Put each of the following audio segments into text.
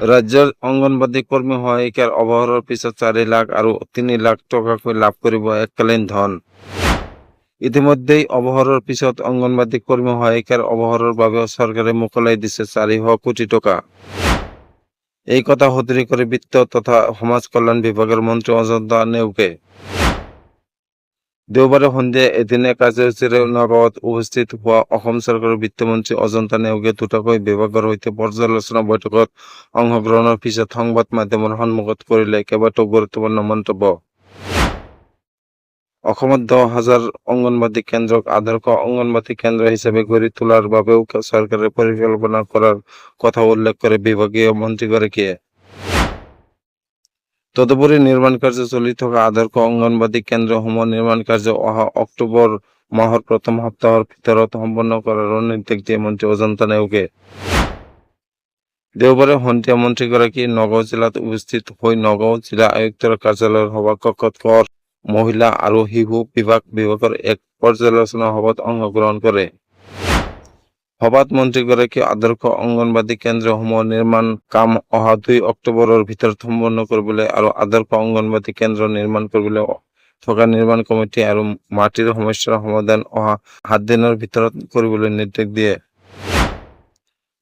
ৰাজ্যৰ অংগনবাদী কৰ্মী সহায়িকাৰ অৱসৰৰ পিছত 4 লাখ আৰু 3 লাখ টকাকৈ লাভ কৰিব এককালীন ধন। ইতিমধ্যেই অৱসৰৰ পিছত অংগনবাদী কৰ্মী সহায়িকাৰ অৱসৰৰ বাবে চৰকাৰে মোকলাই দিছে 400 কোটি টকা। এই কথা সদৰি কৰি বিত্ত তথা সমাজ কল্যাণ বিভাগৰ মন্ত্ৰী অজন্তা নেওগে দেওবাৰে সন্ধিয়া এদিনীয়া কাৰ্যসূচীৰে নগাঁৱত উপস্থিত হোৱা অসম চৰকাৰৰ বিত্তমন্ত্ৰী অজন্তা নেওগে দুটাকৈ বিভাগৰ সৈতে পৰ্যালোচনা বৈঠকত অংশগ্ৰহণৰ পিছত সংবাদ মাধ্যমৰ সন্মুখত কৰিলে কেইবাটাও গুৰুত্বপূৰ্ণ মন্তব্য। অসমত 10,000 অংগনবাদী কেন্দ্ৰক আদৰ্শ অংগনবাদী কেন্দ্ৰ হিচাপে গঢ়ি তোলাৰ বাবেও চৰকাৰে পৰিকল্পনা কৰাৰ কথা উল্লেখ কৰে বিভাগীয় মন্ত্ৰীগৰাকীয়ে। তদুপৰি নিৰ্মাণ কাৰ্য চলি থকা আদৰ্শ অংগনবাদী কেন্দ্ৰসমূহৰ নিৰ্মাণ কাৰ্য অহা অক্টোবৰ মাহৰ প্ৰথম সপ্তাহৰ ভিতৰত সম্পন্ন কৰাৰো নিৰ্দেশ দিয়ে মন্ত্ৰী অজন্তা নেওগে। দেওবাৰে সন্ধিয়া মন্ত্ৰীগৰাকী নগাঁও জিলাত উপস্থিত হৈ নগাঁও জিলা আয়ুক্তৰ কাৰ্যালয়ৰ সভাকক্ষত কৰ, মহিলা আৰু শিশু বিভাগৰ এক পৰ্যালোচনা সভাত অংশগ্ৰহণ কৰে। সভাত মন্ত্ৰীগৰাকীয়ে আদৰ্শ অংগনবাদী কেন্দ্ৰসমূহৰ নিৰ্মাণ কাম অহা 2 অক্টোবৰৰ ভিতৰত সম্পন্ন কৰিবলৈ আৰু আদৰ্শ অংগনবাদী কেন্দ্ৰ নিৰ্মাণ কৰিবলৈ থকা নিৰ্মাণ কমিটি আৰু মাটিৰ সমস্যাৰ সমাধান অহা 7 দিনৰ ভিতৰত কৰিবলৈ নিৰ্দেশ দিয়ে।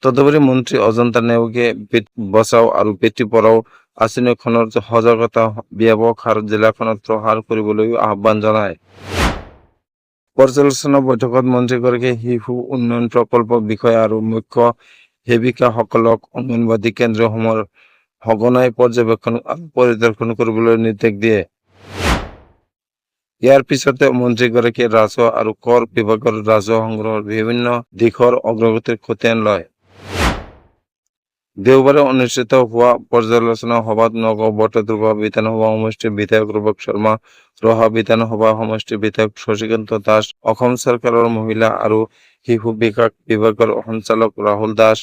তদুপৰি মন্ত্ৰী অজন্তা নেওগে বেটি বচাও আৰু বেটি পঢ়াও আঁচনিখনৰ সজাগতা ব্যাপক হাৰত জিলাখনত প্ৰসাৰ কৰিবলৈও আহ্বান জনায়। পৰ্যালোচনা বৈঠকত মন্ত্ৰীগৰাকীয়ে শিশু উন্নয়ন প্ৰকল্প বিষয়া আৰু মুখ্য সেৱিকাসকলক অংগনবাদী কেন্দ্ৰসমূহৰ সঘনাই পৰ্যবেক্ষণ আৰু পৰিদৰ্শন কৰিবলৈ নিৰ্দেশ দিয়ে। ইয়াৰ পিছতে মন্ত্ৰীগৰাকীয়ে ৰাজহ আৰু কৰ বিভাগৰ ৰাজহ সংগ্ৰহৰ বিভিন্ন দিশৰ অগ্ৰগতিৰ খতিয়ান লয়। দেওবাৰে অনুষ্ঠিত হোৱা পৰ্যালোচনা সভাত নগাঁও বটদ্ৰৱা বিধানসভা সমষ্টিৰ বিধায়ক ৰূপক শৰ্মা, ৰহা বিধানসভা সমষ্টিৰ বিধায়ক শশীকান্ত দাস, অসম চৰকাৰৰ মহিলা আৰু শিশু বিকাশ বিভাগৰ সঞ্চালক ৰাহুল দাস,